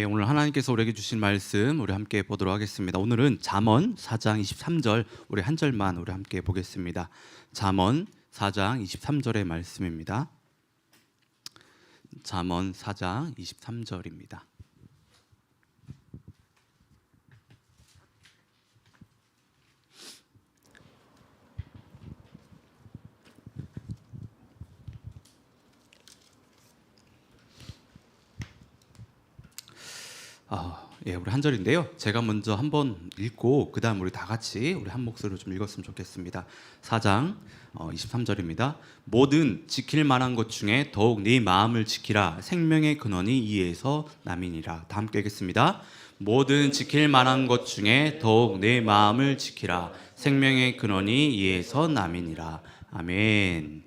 오늘 하나님께서 우리에게 주신 말씀 우리 함께 보도록 하겠습니다. 오늘은 잠언 4장 23절 우리 한 절만 우리 함께 보겠습니다. 잠언 4장 23절의 말씀입니다. 잠언 4장 23절입니다. 우리 한 절인데요. 제가 먼저 한번 읽고 그 다음 우리 다 같이 우리 한 목소리로 좀 읽었으면 좋겠습니다. 4장 23절입니다. 모든 지킬 만한 것 중에 더욱 네 마음을 지키라. 생명의 근원이 이에서 남이니라. 다 함께 읽겠습니다. 모든 지킬 만한 것 중에 더욱 내 마음을 지키라. 생명의 근원이 이에서 남이니라. 아멘.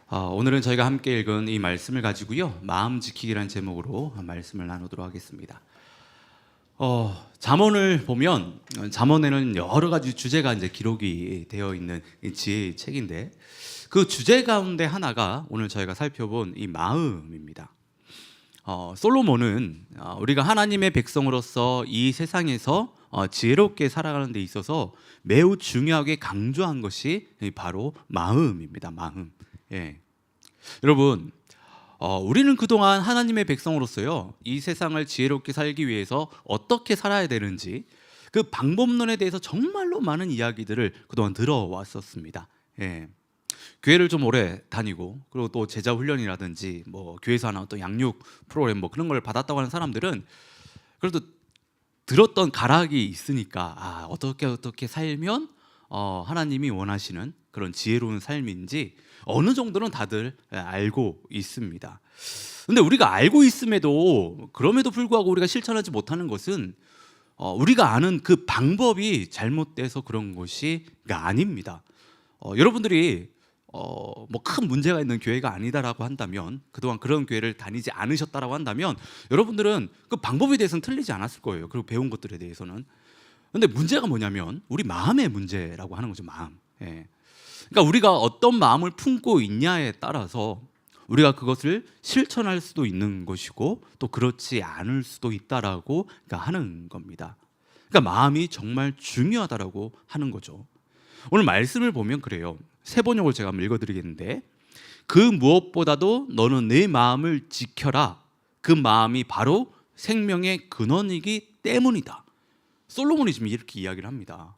오늘은 저희가 함께 읽은 이 말씀을 가지고요, 마음 지키기라는 제목으로 말씀을 나누도록 하겠습니다. 잠언을 보면 잠언에는 여러 가지 주제가 이제 기록이 되어 있는 지혜의 책인데, 그 주제 가운데 하나가 오늘 저희가 살펴본 이 마음입니다. 솔로몬은 우리가 하나님의 백성으로서 이 세상에서 지혜롭게 살아가는 데 있어서 매우 중요하게 강조한 것이 바로 마음입니다. 마음. 여러분, 우리는 그동안 하나님의 백성으로서요, 이 세상을 지혜롭게 살기 위해서 어떻게 살아야 되는지 그 방법론에 대해서 정말로 많은 이야기들을 그동안 들어왔었습니다. 교회를 좀 오래 다니고, 그리고 또 제자 훈련이라든지 뭐 교회에서 하는 어떤 양육 프로그램 뭐 그런 걸 받았다고 하는 사람들은 그래도 들었던 가락이 있으니까 어떻게 살면 하나님이 원하시는 그런 지혜로운 삶인지 어느 정도는 다들 알고 있습니다. 근데 우리가 알고 있음에도 그럼에도 불구하고 우리가 실천하지 못하는 것은 우리가 아는 그 방법이 잘못돼서 그런 것이 아닙니다. 여러분들이 뭐 큰 문제가 있는 교회가 아니다라고 한다면, 그동안 그런 교회를 다니지 않으셨다라고 한다면 여러분들은 그 방법에 대해서는 틀리지 않았을 거예요. 그리고 배운 것들에 대해서는. 근데 문제가 뭐냐면 우리 마음의 문제라고 하는 거죠. 마음. 그러니까 우리가 어떤 마음을 품고 있냐에 따라서 우리가 그것을 실천할 수도 있는 것이고 또 그렇지 않을 수도 있다라고 하는 겁니다. 그러니까 마음이 정말 중요하다라고 하는 거죠. 오늘 말씀을 보면 그래요. 세 번역을 제가 한번 읽어드리겠는데, 그 무엇보다도 너는 내 마음을 지켜라. 그 마음이 바로 생명의 근원이기 때문이다. 솔로몬이 지금 이렇게 이야기를 합니다.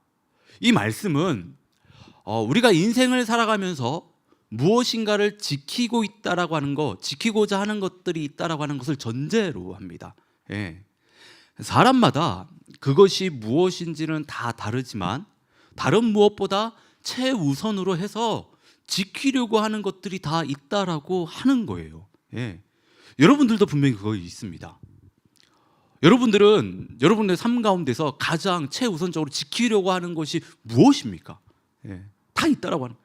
이 말씀은 우리가 인생을 살아가면서 무엇인가를 지키고 있다라고 하는 것, 지키고자 하는 것들이 있다라고 하는 것을 전제로 합니다. 사람마다 그것이 무엇인지는 다 다르지만 다른 무엇보다 최우선으로 해서 지키려고 하는 것들이 다 있다라고 하는 거예요. 여러분들도 분명히 그거 있습니다. 여러분들은 여러분의 삶 가운데서 가장 최우선적으로 지키려고 하는 것이 무엇입니까? 다 있다라고 하는.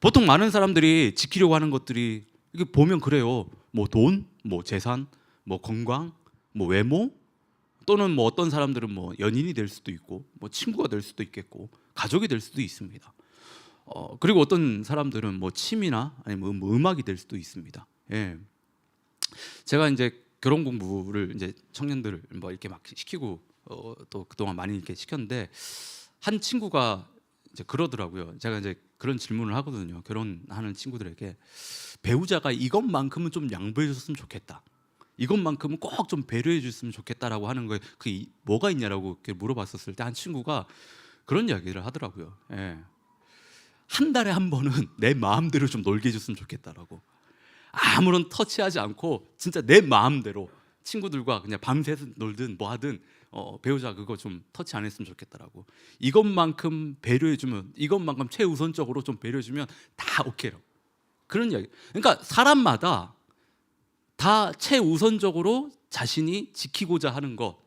보통 많은 사람들이 지키려고 하는 것들이 이게 보면 그래요. 뭐 돈, 뭐 재산, 뭐 건강, 뭐 외모, 또는 뭐 어떤 사람들은 뭐 연인이 될 수도 있고, 뭐 친구가 될 수도 있겠고, 가족이 될 수도 있습니다. 그리고 어떤 사람들은 뭐 취미나 아니면 뭐 음악이 될 수도 있습니다. 제가 이제 결혼 공부를 이제 청년들을 뭐 이렇게 막 시키고 또 그동안 많이 이렇게 시켰는데, 한 친구가 이제 그러더라고요. 제가 이제 그런 질문을 하거든요. 결혼하는 친구들에게 배우자가 이것만큼은 좀 양보해 줬으면 좋겠다, 이것만큼은 꼭 좀 배려해 줬으면 좋겠다라고 하는 거에 뭐가 있냐라고 이렇게 물어봤었을 때 한 친구가 그런 이야기를 하더라고요. 한 달에 한 번은 내 마음대로 좀 놀게 해줬으면 좋겠다라고. 아무런 터치하지 않고 진짜 내 마음대로 친구들과 그냥 밤새서 놀든 뭐 하든 배우자 그거 좀 터치 안 했으면 좋겠다라고. 이것만큼 배려해주면, 이것만큼 최우선적으로 좀 배려해주면 다 오케이라고. 그런 이야기. 그러니까 사람마다 다 최우선적으로 자신이 지키고자 하는 것,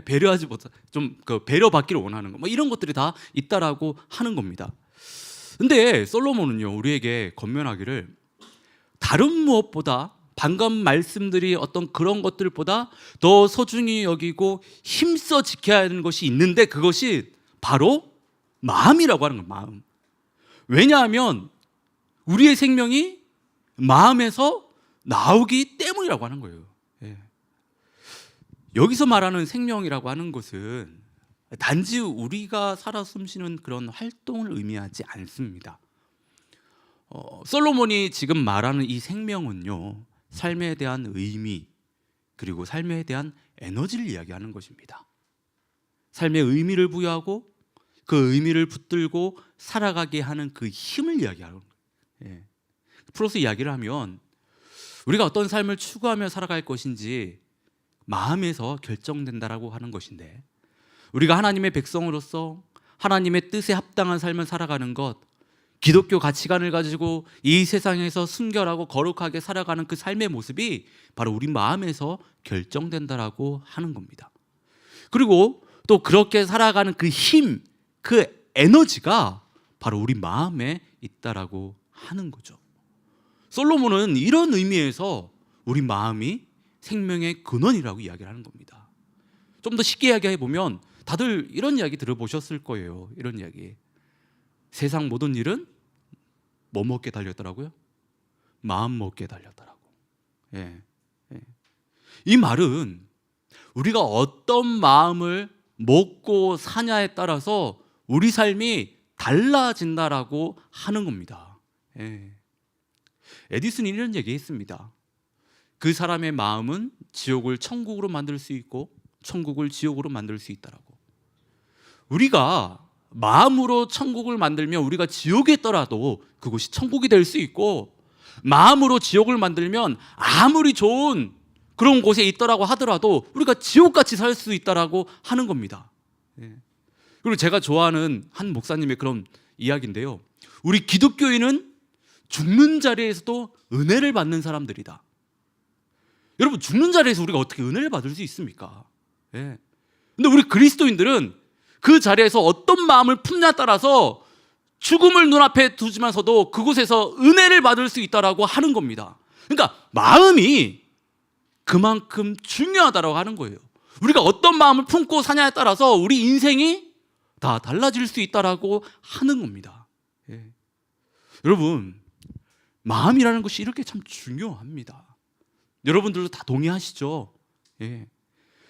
배려하지 못한 좀 그 배려받기를 원하는 것, 뭐 이런 것들이 다 있다라고 하는 겁니다. 근데 솔로몬은요, 우리에게 권면하기를 다른 무엇보다 방금 말씀들이 어떤 그런 것들보다 더 소중히 여기고 힘써 지켜야 하는 것이 있는데, 그것이 바로 마음이라고 하는 거예요. 마음. 왜냐하면 우리의 생명이 마음에서 나오기 때문이라고 하는 거예요. 여기서 말하는 생명이라고 하는 것은 단지 우리가 살아 숨쉬는 그런 활동을 의미하지 않습니다. 솔로몬이 지금 말하는 이 생명은요, 삶에 대한 의미 그리고 삶에 대한 에너지를 이야기하는 것입니다. 삶의 의미를 부여하고 그 의미를 붙들고 살아가게 하는 그 힘을 이야기하는 거예요. 프로스 이야기를 하면 우리가 어떤 삶을 추구하며 살아갈 것인지 마음에서 결정된다라고 하는 것인데, 우리가 하나님의 백성으로서 하나님의 뜻에 합당한 삶을 살아가는 것, 기독교 가치관을 가지고 이 세상에서 순결하고 거룩하게 살아가는 그 삶의 모습이 바로 우리 마음에서 결정된다라고 하는 겁니다. 그리고 또 그렇게 살아가는 그 힘, 그 에너지가 바로 우리 마음에 있다라고 하는 거죠. 솔로몬은 이런 의미에서 우리 마음이 생명의 근원이라고 이야기를 하는 겁니다. 좀 더 쉽게 이야기해 보면 다들 이런 이야기 들어보셨을 거예요. 이런 이야기. 세상 모든 일은 뭐 먹게 달렸더라고요? 마음 먹게 달렸더라고. 이 말은 우리가 어떤 마음을 먹고 사냐에 따라서 우리 삶이 달라진다라고 하는 겁니다. 에디슨이 이런 얘기했습니다. 그 사람의 마음은 지옥을 천국으로 만들 수 있고 천국을 지옥으로 만들 수 있다라고. 우리가 마음으로 천국을 만들면 우리가 지옥에 있더라도 그곳이 천국이 될 수 있고, 마음으로 지옥을 만들면 아무리 좋은 그런 곳에 있더라고 하더라도 우리가 지옥같이 살 수 있다라고 하는 겁니다. 그리고 제가 좋아하는 한 목사님의 그런 이야기인데요, 우리 기독교인은 죽는 자리에서도 은혜를 받는 사람들이다. 여러분, 죽는 자리에서 우리가 어떻게 은혜를 받을 수 있습니까? 근데 우리 그리스도인들은 그 자리에서 어떤 마음을 품냐에 따라서 죽음을 눈앞에 두지만서도 그곳에서 은혜를 받을 수 있다라고 하는 겁니다. 그러니까 마음이 그만큼 중요하다고 하는 거예요. 우리가 어떤 마음을 품고 사냐에 따라서 우리 인생이 다 달라질 수 있다라고 하는 겁니다. 여러분, 마음이라는 것이 이렇게 참 중요합니다. 여러분들도 다 동의하시죠?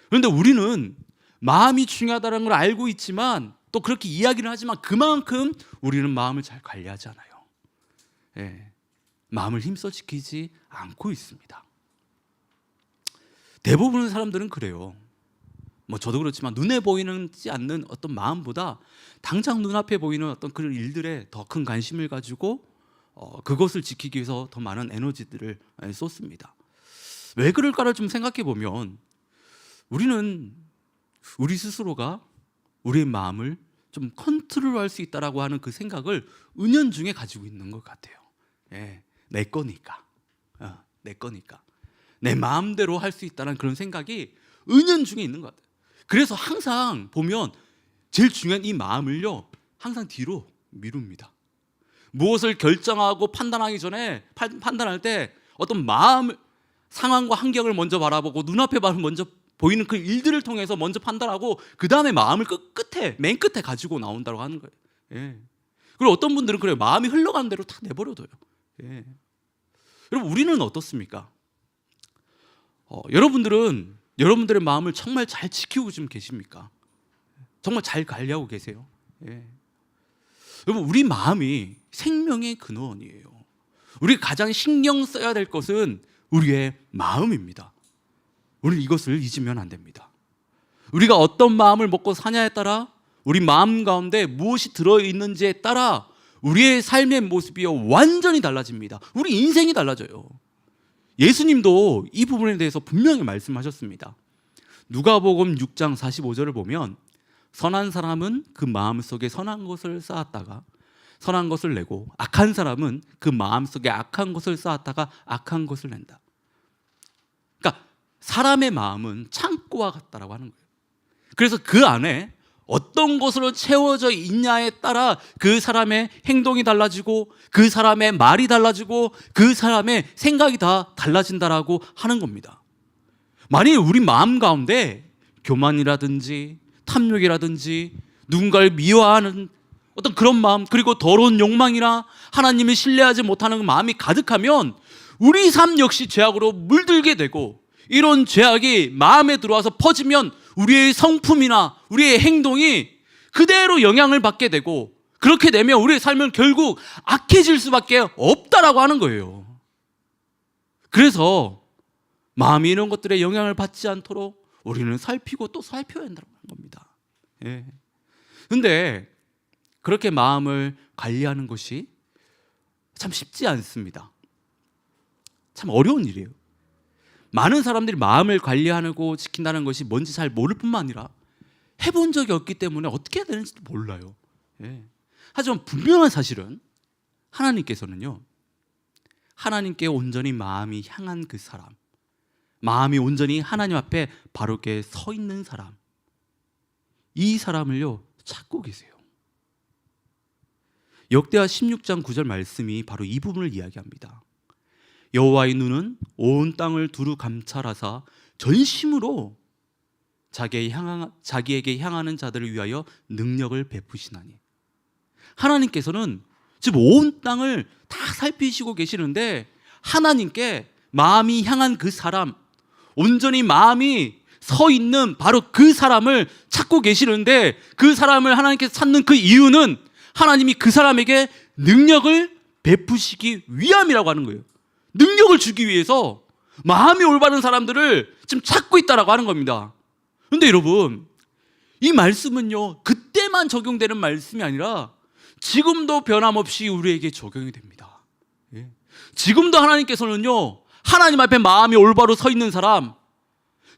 그런데 우리는 마음이 중요하다는 걸 알고 있지만, 또 그렇게 이야기를 하지만 그만큼 우리는 마음을 잘 관리하지 않아요. 마음을 힘써 지키지 않고 있습니다. 대부분의 사람들은 그래요. 저도 그렇지만 눈에 보이지 않는 어떤 마음보다 당장 눈앞에 보이는 어떤 그런 일들에 더 큰 관심을 가지고 그것을 지키기 위해서 더 많은 에너지들을 쏟습니다. 왜 그럴까를 좀 생각해 보면, 우리는 우리 스스로가 우리의 마음을 좀 컨트롤할 수 있다라고 하는 그 생각을 은연중에 가지고 있는 것 같아요. 내 거니까, 내 거니까, 내 마음대로 할 수 있다는 그런 생각이 은연중에 있는 것 같아요. 그래서 항상 보면 제일 중요한 이 마음을요, 항상 뒤로 미룹니다. 무엇을 결정하고 판단하기 전에, 판단할 때 어떤 마음을, 상황과 환경을 먼저 바라보고 눈앞에 먼저 보이는 그 일들을 통해서 먼저 판단하고 그 다음에 마음을 맨 끝에 가지고 나온다고 하는 거예요. 그리고 어떤 분들은 그래요. 마음이 흘러가는 대로 다 내버려둬요. 여러분, 우리는 어떻습니까? 여러분들은 여러분들의 마음을 정말 잘 지키고 좀 계십니까? 정말 잘 관리하고 계세요? 여러분, 우리 마음이 생명의 근원이에요. 우리가 가장 신경 써야 될 것은 우리의 마음입니다. 우리는 이것을 잊으면 안 됩니다. 우리가 어떤 마음을 먹고 사냐에 따라, 우리 마음 가운데 무엇이 들어있는지에 따라 우리의 삶의 모습이 완전히 달라집니다. 우리 인생이 달라져요. 예수님도 이 부분에 대해서 분명히 말씀하셨습니다. 누가복음 6장 45절을 보면, 선한 사람은 그 마음속에 선한 것을 쌓았다가 선한 것을 내고, 악한 사람은 그 마음속에 악한 것을 쌓았다가 악한 것을 낸다. 그러니까 사람의 마음은 창고와 같다라고 하는 거예요. 그래서 그 안에 어떤 것으로 채워져 있냐에 따라 그 사람의 행동이 달라지고, 그 사람의 말이 달라지고, 그 사람의 생각이 다 달라진다라고 하는 겁니다. 만약에 우리 마음 가운데 교만이라든지 탐욕이라든지 누군가를 미워하는 어떤 그런 마음, 그리고 더러운 욕망이나 하나님을 신뢰하지 못하는 마음이 가득하면 우리 삶 역시 죄악으로 물들게 되고, 이런 죄악이 마음에 들어와서 퍼지면 우리의 성품이나 우리의 행동이 그대로 영향을 받게 되고, 그렇게 되면 우리의 삶은 결국 악해질 수밖에 없다라고 하는 거예요. 그래서 마음이 이런 것들에 영향을 받지 않도록 우리는 살피고 또 살펴야 한다는 겁니다. 그런데 그렇게 마음을 관리하는 것이 참 쉽지 않습니다. 참 어려운 일이에요. 많은 사람들이 마음을 관리하고 지킨다는 것이 뭔지 잘 모를 뿐만 아니라 해본 적이 없기 때문에 어떻게 해야 되는지도 몰라요. 하지만 분명한 사실은 하나님께서는요, 하나님께 온전히 마음이 향한 그 사람, 마음이 온전히 하나님 앞에 바르게 서 있는 사람, 이 사람을요 찾고 계세요. 역대하 16장 9절 말씀이 바로 이 부분을 이야기합니다. 여호와의 눈은 온 땅을 두루 감찰하사 전심으로 자기에게 향하는 자들을 위하여 능력을 베푸시나니. 하나님께서는 지금 온 땅을 다 살피시고 계시는데, 하나님께 마음이 향한 그 사람, 온전히 마음이 서 있는 바로 그 사람을 찾고 계시는데, 그 사람을 하나님께서 찾는 그 이유는 하나님이 그 사람에게 능력을 베푸시기 위함이라고 하는 거예요. 능력을 주기 위해서 마음이 올바른 사람들을 지금 찾고 있다라고 하는 겁니다. 그런데 여러분, 이 말씀은요 그때만 적용되는 말씀이 아니라 지금도 변함없이 우리에게 적용이 됩니다. 지금도 하나님께서는요, 하나님 앞에 마음이 올바로 서 있는 사람,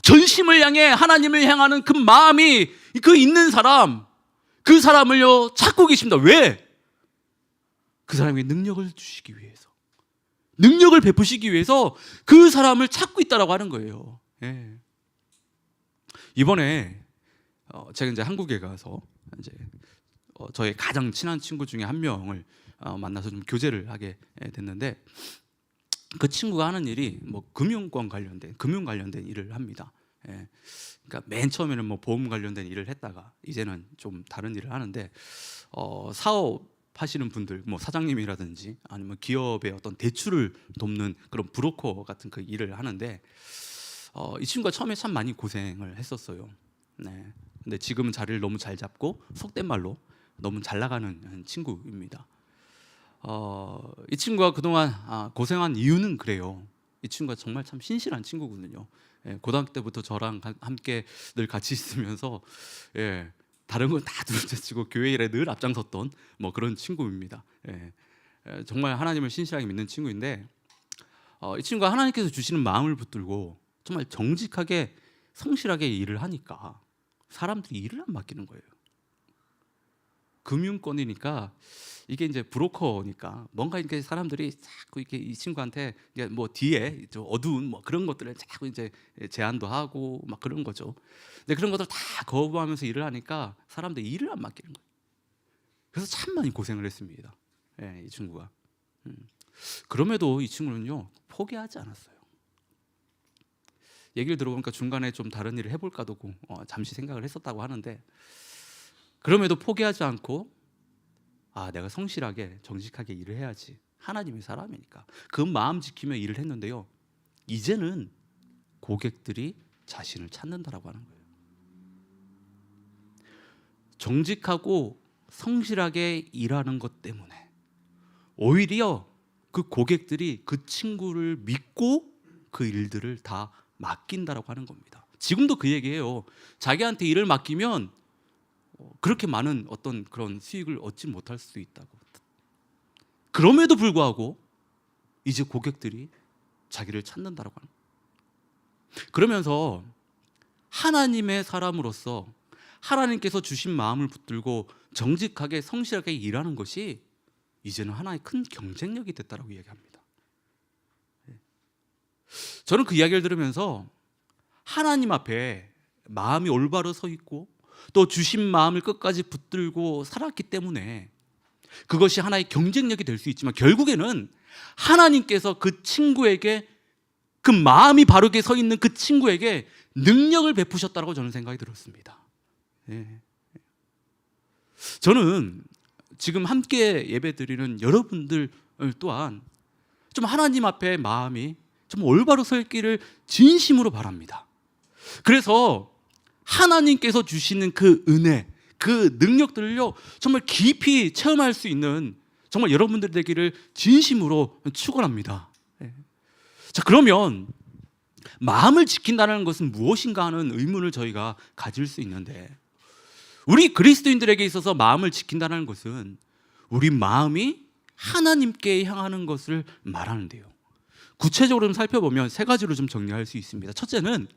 전심을 향해 하나님을 향하는 그 마음이 그 있는 사람, 그 사람을요 찾고 계십니다. 왜? 그 사람에게 능력을 주시기 위해서, 능력을 베푸시기 위해서 그 사람을 찾고 있다라고 하는 거예요. 이번에 제가 이제 한국에 가서 이제 저의 가장 친한 친구 중에 한 명을 만나서 좀 교제를 하게 됐는데, 그 친구가 하는 일이 뭐 금융 관련된 일을 합니다. 그러니까 맨 처음에는 뭐 보험 관련된 일을 했다가 이제는 좀 다른 일을 하는데, 사업하시는 분들, 뭐 사장님이라든지 아니면 기업의 어떤 대출을 돕는 그런 브로커 같은 그 일을 하는데, 이 친구가 처음에 참 많이 고생을 했었어요. 근데 지금은 자리를 너무 잘 잡고 속된 말로 너무 잘 나가는 친구입니다. 이 친구가 그동안 고생한 이유는 그래요. 이 친구가 정말 참 신실한 친구거든요. 고등학교 때부터 저랑 함께 늘 같이 있으면서 다른 건 다 둘째치고 교회 일에 늘 앞장섰던 뭐 그런 친구입니다. 정말 하나님을 신실하게 믿는 친구인데, 이 친구가 하나님께서 주시는 마음을 붙들고 정말 정직하게 성실하게 일을 하니까 사람들이 일을 안 맡기는 거예요. 금융권이니까 이게 이제 브로커니까 뭔가 이렇게 사람들이 자꾸 이렇게 이 친구한테 이제 뭐 뒤에 좀 어두운 뭐 그런 것들을 자꾸 이제 제안도 하고 막 그런 거죠. 근데 그런 것들 다 거부하면서 일을 하니까 사람들이 일을 안 맡기는 거예요. 그래서 참 많이 고생을 했습니다. 이 친구가. 그럼에도 이 친구는요 포기하지 않았어요. 얘기를 들어보니까 중간에 좀 다른 일을 해볼까도 잠시 생각을 했었다고 하는데, 그럼에도 포기하지 않고 내가 성실하게 정직하게 일을 해야지, 하나님의 사람이니까 그 마음 지키며 일을 했는데요, 이제는 고객들이 자신을 찾는다라고 하는 거예요. 정직하고 성실하게 일하는 것 때문에 오히려 그 고객들이 그 친구를 믿고 그 일들을 다 맡긴다라고 하는 겁니다. 지금도 그 얘기해요. 자기한테 일을 맡기면 그렇게 많은 어떤 그런 수익을 얻지 못할 수도 있다고. 그럼에도 불구하고 이제 고객들이 자기를 찾는다라고 하는 거예요. 그러면서 하나님의 사람으로서 하나님께서 주신 마음을 붙들고 정직하게 성실하게 일하는 것이 이제는 하나의 큰 경쟁력이 됐다라고 이야기합니다. 저는 그 이야기를 들으면서 하나님 앞에 마음이 올바로 서 있고 또 주신 마음을 끝까지 붙들고 살았기 때문에 그것이 하나의 경쟁력이 될 수 있지만, 결국에는 하나님께서 그 친구에게, 그 마음이 바르게 서 있는 그 친구에게 능력을 베푸셨다고 저는 생각이 들었습니다. 저는 지금 함께 예배 드리는 여러분들 또한 좀 하나님 앞에 마음이 좀 올바로 설 길을 진심으로 바랍니다. 그래서 하나님께서 주시는 그 은혜, 그 능력들을요 정말 깊이 체험할 수 있는 정말 여러분들 되기를 진심으로 축원합니다. 자, 그러면 마음을 지킨다는 것은 무엇인가 하는 의문을 저희가 가질 수 있는데, 우리 그리스도인들에게 있어서 마음을 지킨다는 것은 우리 마음이 하나님께 향하는 것을 말하는데요. 구체적으로 좀 살펴보면 세 가지로 좀 정리할 수 있습니다. 첫째는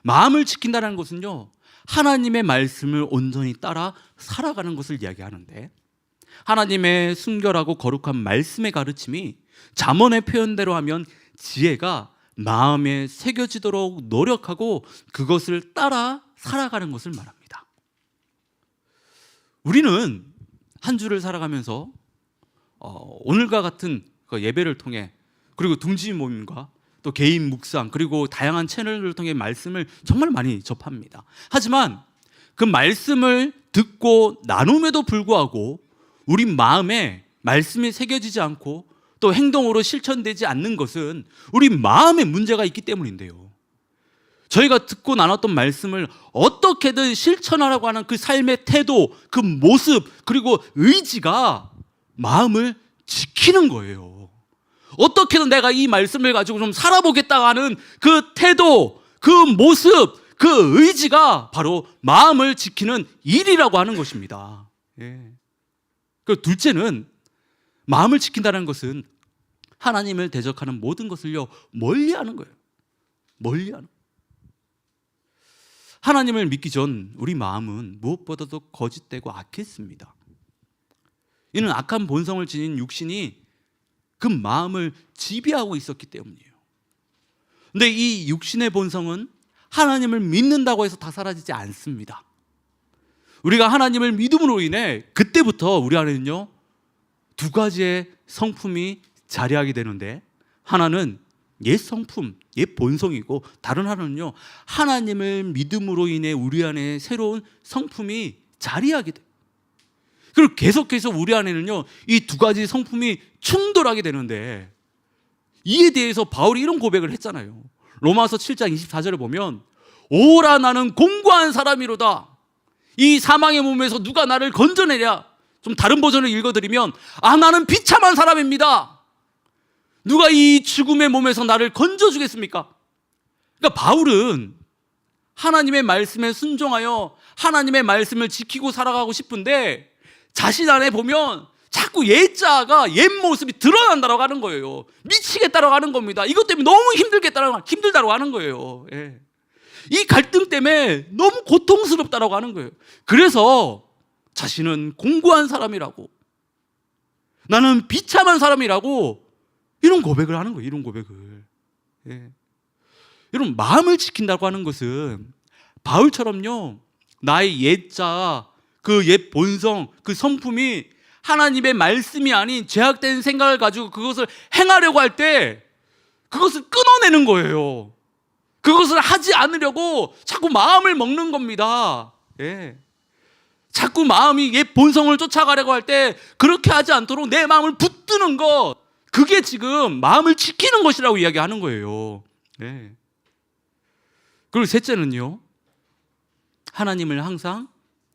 마음을 지킨다는 것은요 하나님의 말씀을 온전히 따라 살아가는 것을 이야기하는데, 하나님의 순결하고 거룩한 말씀의 가르침이 잠언의 표현대로 하면 지혜가 마음에 새겨지도록 노력하고 그것을 따라 살아가는 것을 말합니다. 우리는 한 주를 살아가면서 오늘과 같은 그 예배를 통해, 그리고 둥지 모임과 또 개인 묵상, 그리고 다양한 채널을 통해 말씀을 정말 많이 접합니다. 하지만 그 말씀을 듣고 나눔에도 불구하고 우리 마음에 말씀이 새겨지지 않고 또 행동으로 실천되지 않는 것은 우리 마음에 문제가 있기 때문인데요. 저희가 듣고 나눴던 말씀을 어떻게든 실천하라고 하는 그 삶의 태도, 그 모습, 그리고 의지가 마음을 지키는 거예요. 어떻게든 내가 이 말씀을 가지고 좀 살아보겠다 하는 그 태도, 그 모습, 그 의지가 바로 마음을 지키는 일이라고 하는 것입니다. 그 둘째는, 마음을 지킨다는 것은 하나님을 대적하는 모든 것을요 멀리하는 거예요. 멀리하는. 하나님을 믿기 전 우리 마음은 무엇보다도 거짓되고 악했습니다. 이는 악한 본성을 지닌 육신이 그 마음을 지배하고 있었기 때문이에요. 근데 이 육신의 본성은 하나님을 믿는다고 해서 다 사라지지 않습니다. 우리가 하나님을 믿음으로 인해 그때부터 우리 안에는요 두 가지의 성품이 자리하게 되는데, 하나는 옛 성품, 옛 본성이고, 다른 하나는요 하나님을 믿음으로 인해 우리 안에 새로운 성품이 자리하게 돼요. 그리고 계속해서 우리 안에는요 이 두 가지 성품이 충돌하게 되는데, 이에 대해서 바울이 이런 고백을 했잖아요. 로마서 7장 24절에 보면, 오라 나는 공고한 사람이로다. 이 사망의 몸에서 누가 나를 건져내랴. 좀 다른 버전을 읽어드리면, 나는 비참한 사람입니다. 누가 이 죽음의 몸에서 나를 건져주겠습니까? 그러니까 바울은 하나님의 말씀에 순종하여 하나님의 말씀을 지키고 살아가고 싶은데, 자신 안에 보면 자꾸 옛자가, 옛 모습이 드러난다고 하는 거예요. 미치겠다고 하는 겁니다. 이것 때문에 너무 힘들다고 하는 거예요. 이 갈등 때문에 너무 고통스럽다고 하는 거예요. 그래서 자신은 공고한 사람이라고, 나는 비참한 사람이라고 이런 고백을 하는 거예요. 이런 고백을. 여러분, 마음을 지킨다고 하는 것은 바울처럼요 나의 옛자, 그 옛 본성, 그 성품이 하나님의 말씀이 아닌 죄악된 생각을 가지고 그것을 행하려고 할 때 그것을 끊어내는 거예요. 그것을 하지 않으려고 자꾸 마음을 먹는 겁니다. 자꾸 마음이 옛 본성을 쫓아가려고 할 때 그렇게 하지 않도록 내 마음을 붙드는 것, 그게 지금 마음을 지키는 것이라고 이야기하는 거예요. 그리고 셋째는요, 하나님을 항상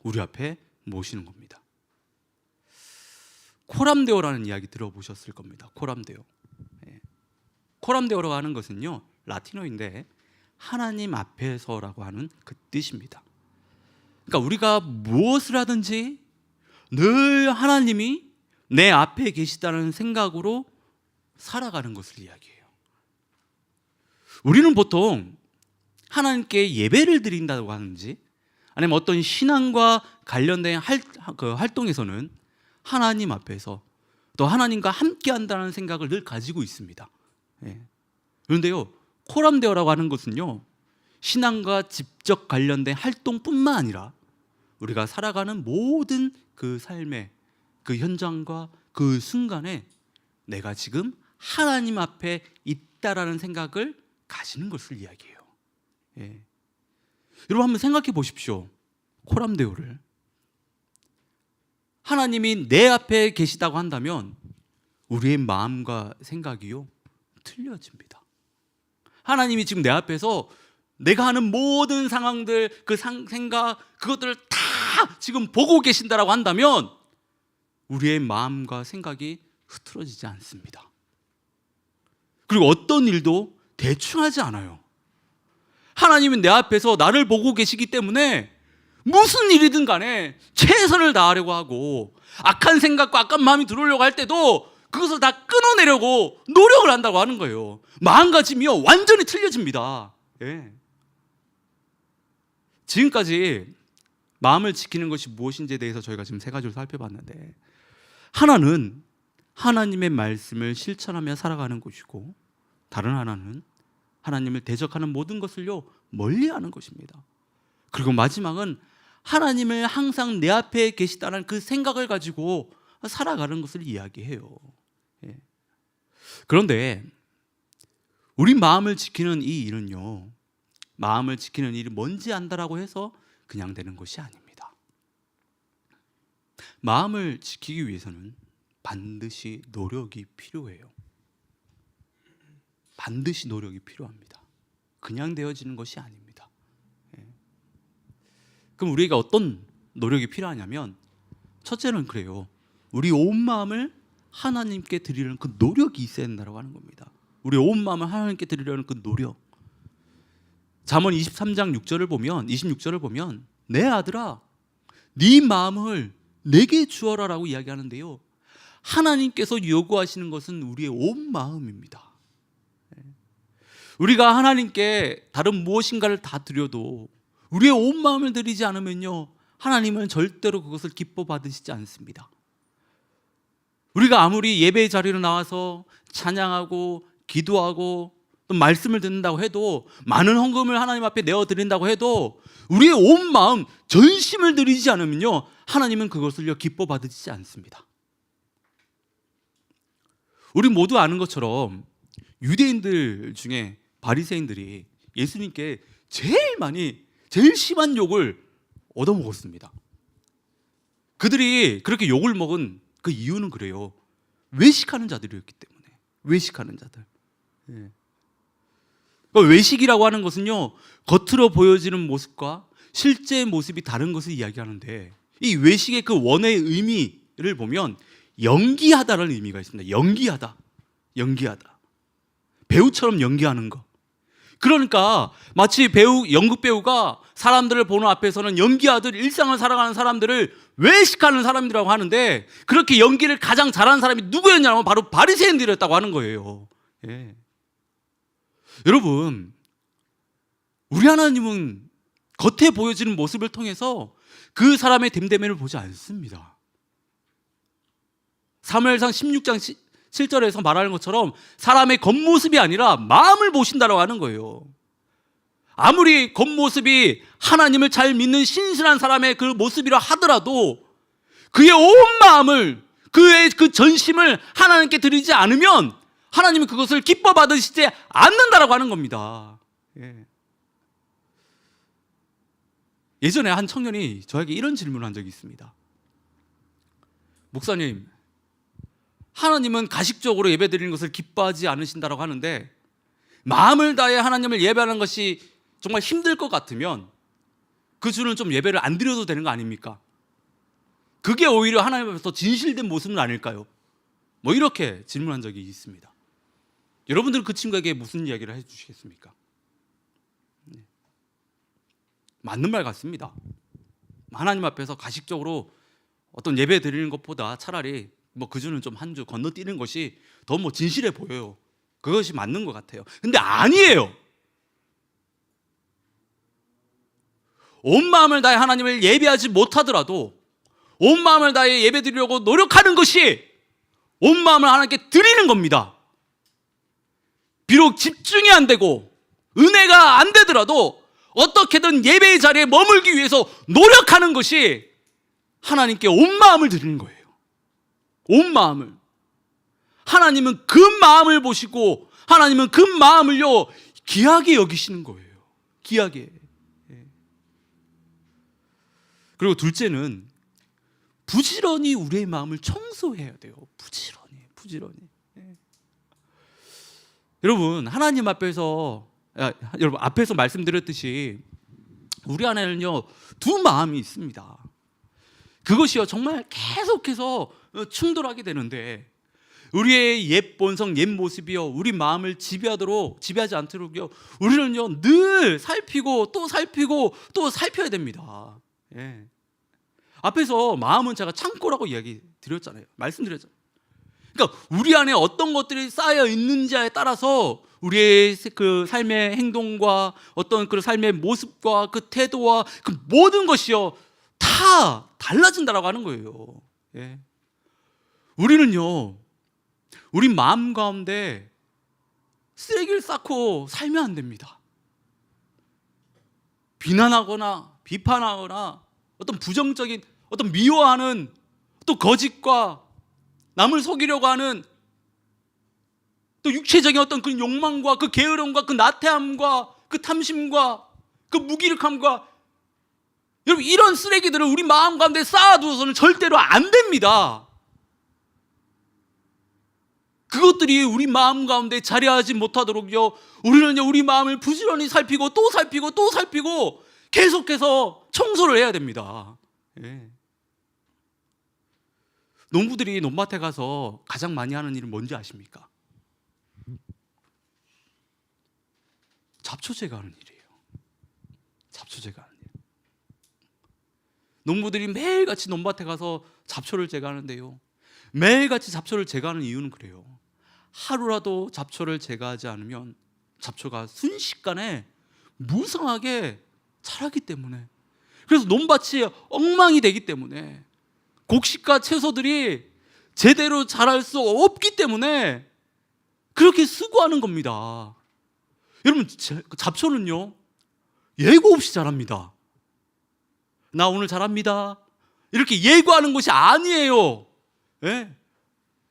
우리 앞에 모시는 겁니다. 코람데오라는 이야기 들어보셨을 겁니다. 코람데오. 코람데오라고 하는 것은요 라틴어인데 하나님 앞에서라고 하는 그 뜻입니다. 그러니까 우리가 무엇을 하든지 늘 하나님이 내 앞에 계시다는 생각으로 살아가는 것을 이야기해요. 우리는 보통 하나님께 예배를 드린다고 하는지, 아니면 어떤 신앙과 관련된 활동에서는 하나님 앞에서 또 하나님과 함께 한다는 생각을 늘 가지고 있습니다. 그런데요, 코람데오라고 하는 것은요 신앙과 직접 관련된 활동뿐만 아니라 우리가 살아가는 모든 그 삶의 그 현장과 그 순간에 내가 지금 하나님 앞에 있다라는 생각을 가지는 것을 이야기해요. 여러분 한번 생각해 보십시오. 코람데오를 하나님이 내 앞에 계시다고 한다면 우리의 마음과 생각이요 틀려집니다. 하나님이 지금 내 앞에서 내가 하는 모든 상황들, 그 생각, 그것들을 다 지금 보고 계신다라고 한다면 우리의 마음과 생각이 흐트러지지 않습니다. 그리고 어떤 일도 대충 하지 않아요. 하나님은 내 앞에서 나를 보고 계시기 때문에 무슨 일이든 간에 최선을 다하려고 하고, 악한 생각과 악한 마음이 들어오려고 할 때도 그것을 다 끊어내려고 노력을 한다고 하는 거예요. 마음가짐이요 완전히 틀려집니다. 예. 지금까지 마음을 지키는 것이 무엇인지에 대해서 저희가 지금 세 가지를 살펴봤는데, 하나는 하나님의 말씀을 실천하며 살아가는 것이고, 다른 하나는 하나님을 대적하는 모든 것을요 멀리하는 것입니다. 그리고 마지막은 하나님을 항상 내 앞에 계시다는 그 생각을 가지고 살아가는 것을 이야기해요. 예. 그런데 우리 마음을 지키는 이 일은요, 마음을 지키는 일이 뭔지 안다라고 해서 그냥 되는 것이 아닙니다. 마음을 지키기 위해서는 반드시 노력이 필요해요. 반드시 노력이 필요합니다. 그냥 되어지는 것이 아닙니다. 예. 그럼 우리가 어떤 노력이 필요하냐면, 첫째는 그래요. 우리 온 마음을 하나님께 드리려는 그 노력이 있어야 된다고 하는 겁니다. 우리 온 마음을 하나님께 드리려는 그 노력. 잠언 23장 26절을 보면 내 아들아 네 마음을 내게 주어라라고 이야기하는데요, 하나님께서 요구하시는 것은 우리의 온 마음입니다. 우리가 하나님께 다른 무엇인가를 다 드려도 우리의 온 마음을 드리지 않으면요, 하나님은 절대로 그것을 기뻐 받으시지 않습니다. 우리가 아무리 예배의 자리로 나와서 찬양하고 기도하고 또 말씀을 듣는다고 해도, 많은 헌금을 하나님 앞에 내어드린다고 해도 우리의 온 마음, 전심을 드리지 않으면요, 하나님은 그것을요 기뻐 받으시지 않습니다. 우리 모두 아는 것처럼 유대인들 중에 바리새인들이 예수님께 제일 심한 욕을 얻어먹었습니다. 그들이 그렇게 욕을 먹은 그 이유는 그래요. 외식하는 자들이었기 때문에. 외식하는 자들. 예. 그러니까 외식이라고 하는 것은요, 겉으로 보여지는 모습과 실제 모습이 다른 것을 이야기하는데, 이 외식의 그 원어의 의미를 보면 연기하다라는 의미가 있습니다. 연기하다. 배우처럼 연기하는 거. 그러니까 마치 연극 배우가 사람들을 보는 앞에서는 연기하듯 일상을 살아가는 사람들을 외식하는 사람들이라고 하는데, 그렇게 연기를 가장 잘하는 사람이 누구였냐면 바로 바리새인들이었다고 하는 거예요. 예. 여러분, 우리 하나님은 겉에 보여지는 모습을 통해서 그 사람의 됨됨이를 보지 않습니다. 사무엘상 16장 7절에서 말하는 것처럼 사람의 겉모습이 아니라 마음을 보신다라고 하는 거예요. 아무리 겉모습이 하나님을 잘 믿는 신실한 사람의 그 모습이라 하더라도 그의 온 마음을, 그의 그 전심을 하나님께 드리지 않으면 하나님은 그것을 기뻐 받으시지 않는다라고 하는 겁니다. 예. 예전에 한 청년이 저에게 이런 질문을 한 적이 있습니다. 목사님, 하나님은 가식적으로 예배드리는 것을 기뻐하지 않으신다라고 하는데, 마음을 다해 하나님을 예배하는 것이 정말 힘들 것 같으면 그 주는 좀 예배를 안 드려도 되는 거 아닙니까? 그게 오히려 하나님 앞에서 진실된 모습은 아닐까요? 뭐 이렇게 질문한 적이 있습니다. 여러분들은 그 친구에게 무슨 이야기를 해주시겠습니까? 맞는 말 같습니다. 하나님 앞에서 가식적으로 어떤 예배 드리는 것보다 차라리 뭐 그 주는 좀 한 주 건너뛰는 것이 더 뭐 진실해 보여요. 그것이 맞는 것 같아요. 근데 아니에요. 온 마음을 다해 하나님을 예배하지 못하더라도 온 마음을 다해 예배 드리려고 노력하는 것이 온 마음을 하나님께 드리는 겁니다. 비록 집중이 안 되고 은혜가 안 되더라도 어떻게든 예배의 자리에 머물기 위해서 노력하는 것이 하나님께 온 마음을 드리는 거예요. 온 마음을. 하나님은 그 마음을 보시고 하나님은 그 마음을요 귀하게 여기시는 거예요. 귀하게. 그리고 둘째는 부지런히 우리의 마음을 청소해야 돼요. 부지런히. 여러분, 하나님 앞에서 여러분 앞에서 말씀드렸듯이 우리 안에는요 두 마음이 있습니다. 그것이요 정말 계속해서 충돌하게 되는데 우리의 옛 본성, 옛 모습이요 우리 마음을 지배하지 않도록요 우리는요 늘 살피고 또 살피고 또 살펴야 됩니다. 예. 앞에서 마음은 제가 창고라고 이야기 드렸잖아요. 말씀드렸잖아요. 그러니까 우리 안에 어떤 것들이 쌓여 있는지에 따라서 우리의 그 삶의 행동과 어떤 그 삶의 모습과 그 태도와 그 모든 것이요 다 달라진다라고 하는 거예요. 예. 우리는요 우리 마음 가운데 쓰레기를 쌓고 살면 안 됩니다. 비난하거나 비판하거나 어떤 부정적인 어떤 미워하는 또 거짓과 남을 속이려고 하는 또 육체적인 어떤 그 욕망과 그 게으름과 그 나태함과 그 탐심과 그 무기력함과 여러분 이런 쓰레기들을 우리 마음 가운데 쌓아두어서는 절대로 안 됩니다. 그것들이 우리 마음 가운데 자리하지 못하도록요 우리는요 우리 마음을 부지런히 살피고 또 살피고 또 살피고 계속해서 청소를 해야 됩니다. 예. 농부들이 논밭에 가서 가장 많이 하는 일은 뭔지 아십니까? 잡초 제거하는 일이에요. 잡초 제거하는 일. 농부들이 매일같이 논밭에 가서 잡초를 제거하는데요 매일같이 잡초를 제거하는 이유는 그래요. 하루라도 잡초를 제거하지 않으면 잡초가 순식간에 무성하게 자라기 때문에, 그래서 논밭이 엉망이 되기 때문에, 곡식과 채소들이 제대로 자랄 수 없기 때문에 그렇게 수고하는 겁니다. 여러분 잡초는요 예고 없이 자랍니다. 나 오늘 자랍니다 이렇게 예고하는 것이 아니에요. 예?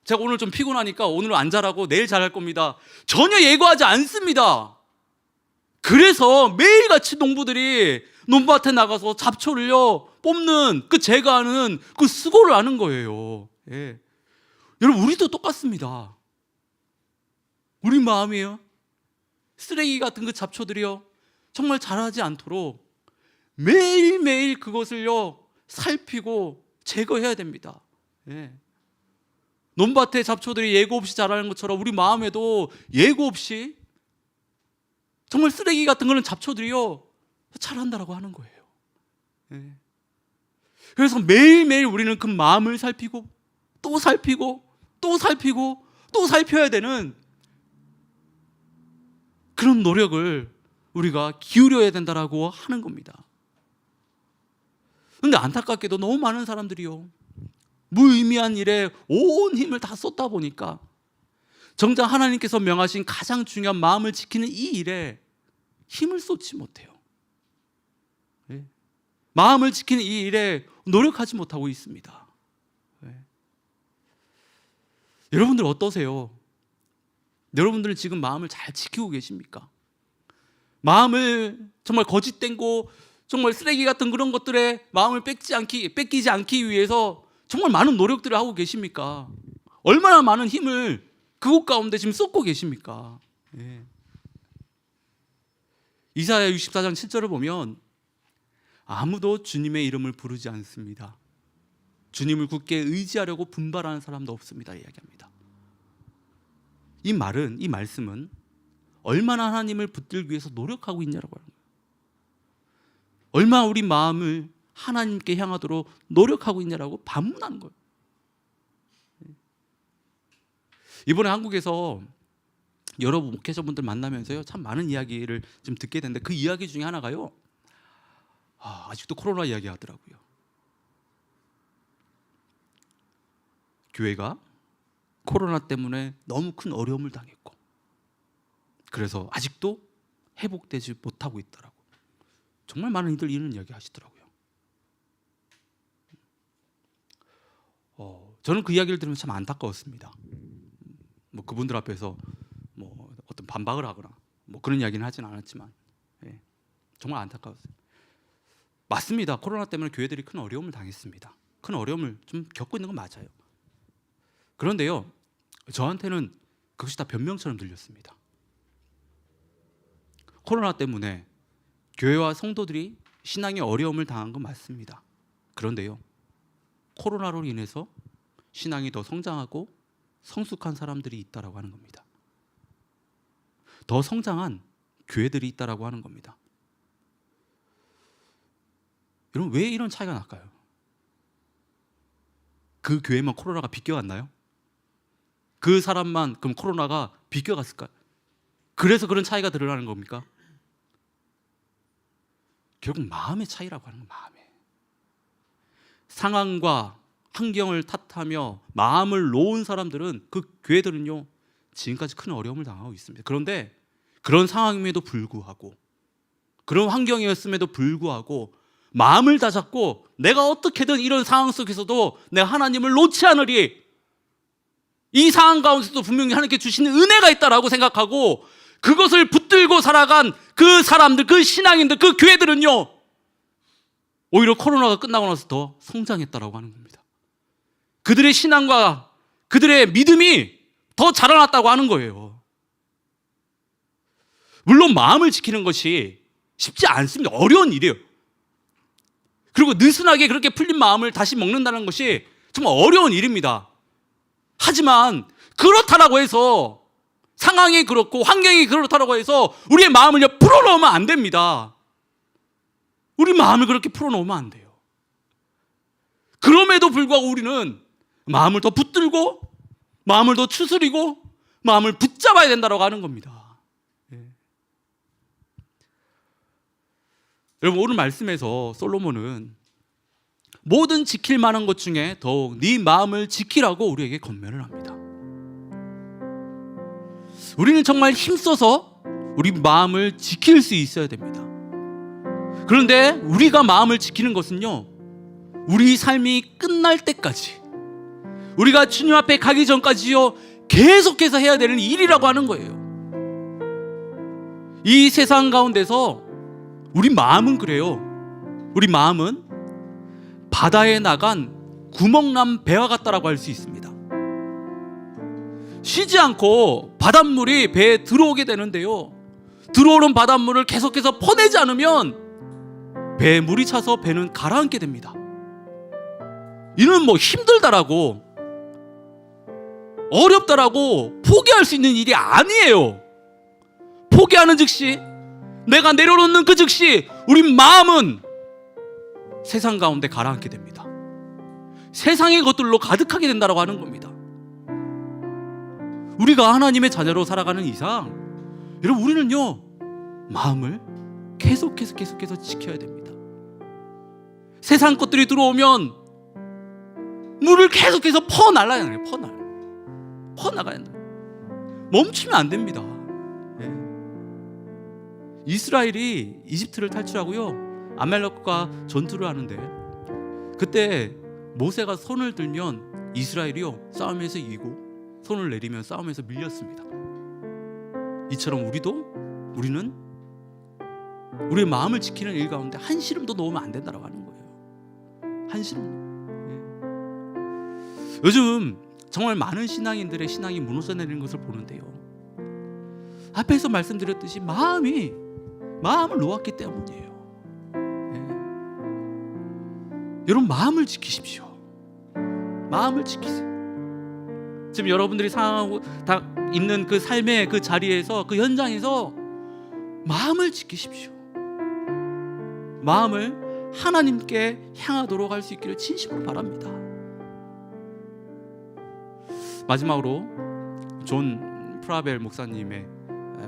제가 오늘 좀 피곤하니까 오늘은 안 자라고 내일 잘할 겁니다. 전혀 예고하지 않습니다. 그래서 매일같이 농부들이 논밭에 나가서 잡초를요 뽑는 그 제거하는 그 수고를 하는 거예요. 예. 여러분 우리도 똑같습니다. 우리 마음이요 쓰레기 같은 그 잡초들이요 정말 자라지 않도록 매일매일 그것을요 살피고 제거해야 됩니다. 예. 논밭에 잡초들이 예고 없이 자라는 것처럼 우리 마음에도 예고 없이 정말 쓰레기 같은 거는 잡초들이요 자란다라고 하는 거예요. 예. 그래서 매일매일 우리는 그 마음을 살피고 또 살피고 또 살피고 또 살펴야 되는 그런 노력을 우리가 기울여야 된다라고 하는 겁니다. 그런데 안타깝게도 너무 많은 사람들이요 무의미한 일에 온 힘을 다 쏟다 보니까 정작 하나님께서 명하신 가장 중요한 마음을 지키는 이 일에 힘을 쏟지 못해요. 네. 마음을 지키는 이 일에 노력하지 못하고 있습니다. 네. 여러분들 어떠세요? 여러분들은 지금 마음을 잘 지키고 계십니까? 마음을 정말 거짓된 거 정말 쓰레기 같은 그런 것들에 마음을 뺏기지 않기 위해서 정말 많은 노력들을 하고 계십니까? 얼마나 많은 힘을 그곳 가운데 지금 쏟고 계십니까? 예. 이사야 64장 7절을 보면 아무도 주님의 이름을 부르지 않습니다. 주님을 굳게 의지하려고 분발하는 사람도 없습니다. 이야기합니다. 이 말씀은 얼마나 하나님을 붙들기 위해서 노력하고 있냐라고 하는 거예요. 얼마나 우리 마음을 하나님께 향하도록 노력하고 있냐라고 반문하는 거예요. 이번에 한국에서 여러 목회자분들 만나면서요 참 많은 이야기를 좀 듣게 됐는데 그 이야기 중에 하나가요 아직도 코로나 이야기 하더라고요. 교회가 코로나 때문에 너무 큰 어려움을 당했고 그래서 아직도 회복되지 못하고 있더라고요. 정말 많은 이들 이런 이야기 하시더라고요. 저는 그 이야기를 들으면 참 안타까웠습니다. 뭐 그분들 앞에서 뭐 어떤 반박을 하거나 뭐 그런 이야기는 하진 않았지만 정말 안타까웠어요. 맞습니다. 코로나 때문에 교회들이 큰 어려움을 당했습니다. 큰 어려움을 좀 겪고 있는 건 맞아요. 그런데요 저한테는 그것이 다 변명처럼 들렸습니다. 코로나 때문에 교회와 성도들이 신앙의 어려움을 당한 건 맞습니다. 그런데요, 코로나로 인해서 신앙이 더 성장하고 성숙한 사람들이 있다라고 하는 겁니다. 더 성장한 교회들이 있다라고 하는 겁니다. 여러분, 왜 이런 차이가 날까요? 그 교회만 코로나가 비껴갔나요? 그 사람만 그럼 코로나가 비껴갔을까요? 그래서 그런 차이가 드러나는 겁니까? 결국 마음의 차이라고 하는 거예요. 마음의 상황과 환경을 탓하며 마음을 놓은 사람들은, 그 교회들은요, 지금까지 큰 어려움을 당하고 있습니다. 그런데 그런 상황임에도 불구하고, 그런 환경이었음에도 불구하고 마음을 다잡고 내가 어떻게든 이런 상황 속에서도 내가 하나님을 놓지 않으리, 이 상황 가운데서도 분명히 하나님께 주시는 은혜가 있다라고 생각하고 그것을 붙들고 살아간 그 사람들, 그 신앙인들, 그 교회들은요, 오히려 코로나가 끝나고 나서 더 성장했다라고 하는 겁니다. 그들의 신앙과 그들의 믿음이 더 자라났다고 하는 거예요. 물론 마음을 지키는 것이 쉽지 않습니다. 어려운 일이에요. 그리고 느슨하게 그렇게 풀린 마음을 다시 먹는다는 것이 정말 어려운 일입니다. 하지만 그렇다라고 해서, 상황이 그렇고 환경이 그렇다라고 해서 우리의 마음을 풀어놓으면 안 됩니다. 우리 마음을 그렇게 풀어놓으면 안 돼요. 그럼에도 불구하고 우리는 마음을 더 붙들고 마음을 더 추스리고 마음을 붙잡아야 된다고 하는 겁니다. 여러분, 오늘 말씀에서 솔로몬은 모든 지킬 만한 것 중에 더욱 네 마음을 지키라고 우리에게 권면을 합니다. 우리는 정말 힘써서 우리 마음을 지킬 수 있어야 됩니다. 그런데 우리가 마음을 지키는 것은요, 우리 삶이 끝날 때까지, 우리가 주님 앞에 가기 전까지요, 계속해서 해야 되는 일이라고 하는 거예요. 이 세상 가운데서 우리 마음은 그래요. 우리 마음은 바다에 나간 구멍난 배와 같다라고 할 수 있습니다. 쉬지 않고 바닷물이 배에 들어오게 되는데요, 들어오는 바닷물을 계속해서 퍼내지 않으면 배에 물이 차서 배는 가라앉게 됩니다. 이는 힘들다라고, 어렵다라고 포기할 수 있는 일이 아니에요. 포기하는 즉시, 내가 내려놓는 그 즉시 우리 마음은 세상 가운데 가라앉게 됩니다. 세상의 것들로 가득하게 된다고 하는 겁니다. 우리가 하나님의 자녀로 살아가는 이상, 여러분, 우리는요, 마음을 계속해서 지켜야 됩니다. 세상 것들이 들어오면 물을 계속해서 퍼나가야 돼요. 퍼나가야 된다. 멈추면 안 됩니다. 이스라엘이 이집트를 탈출하고요, 아말렉과 전투를 하는데, 그때 모세가 손을 들면 이스라엘이요, 싸움에서 이기고 손을 내리면 싸움에서 밀렸습니다. 이처럼 우리는 우리의 마음을 지키는 일 가운데 한 시름도 놓으면 안 된다고 하는 거예요. 한 시름. 요즘 정말 많은 신앙인들의 신앙이 무너져 내리는 것을 보는데요, 앞에서 말씀드렸듯이 마음을 놓았기 때문이에요. 여러분, 마음을 지키십시오. 마음을 지키세요. 지금 여러분들이 상황하고 다 있는 그 삶의 그 자리에서, 그 현장에서 마음을 지키십시오. 마음을 하나님께 향하도록 할 수 있기를 진심으로 바랍니다. 마지막으로 존 프라벨 목사님의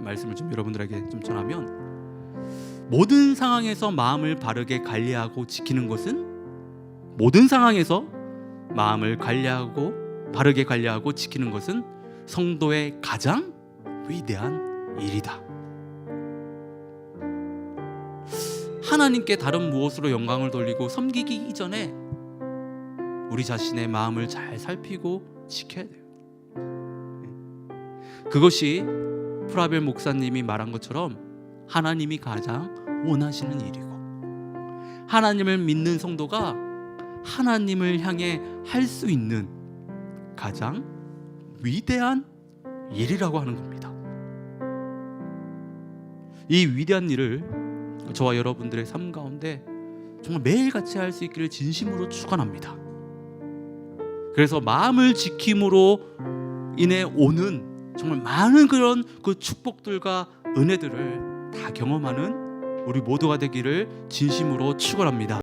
말씀을 좀 여러분들에게 좀 전하면, 모든 상황에서 마음을 바르게 관리하고 지키는 것은, 모든 상황에서 마음을 바르게 관리하고 지키는 것은 성도의 가장 위대한 일이다. 하나님께 다른 무엇으로 영광을 돌리고 섬기기 이전에 우리 자신의 마음을 잘 살피고 지켜야 돼요. 그것이 프라벨 목사님이 말한 것처럼 하나님이 가장 원하시는 일이고, 하나님을 믿는 성도가 하나님을 향해 할 수 있는 가장 위대한 일이라고 하는 겁니다. 이 위대한 일을 저와 여러분들의 삶 가운데 정말 매일같이 할 수 있기를 진심으로 축원합니다. 그래서 마음을 지킴으로 인해 오는 정말 많은 그런 그 축복들과 은혜들을 다 경험하는 우리 모두가 되기를 진심으로 축원합니다.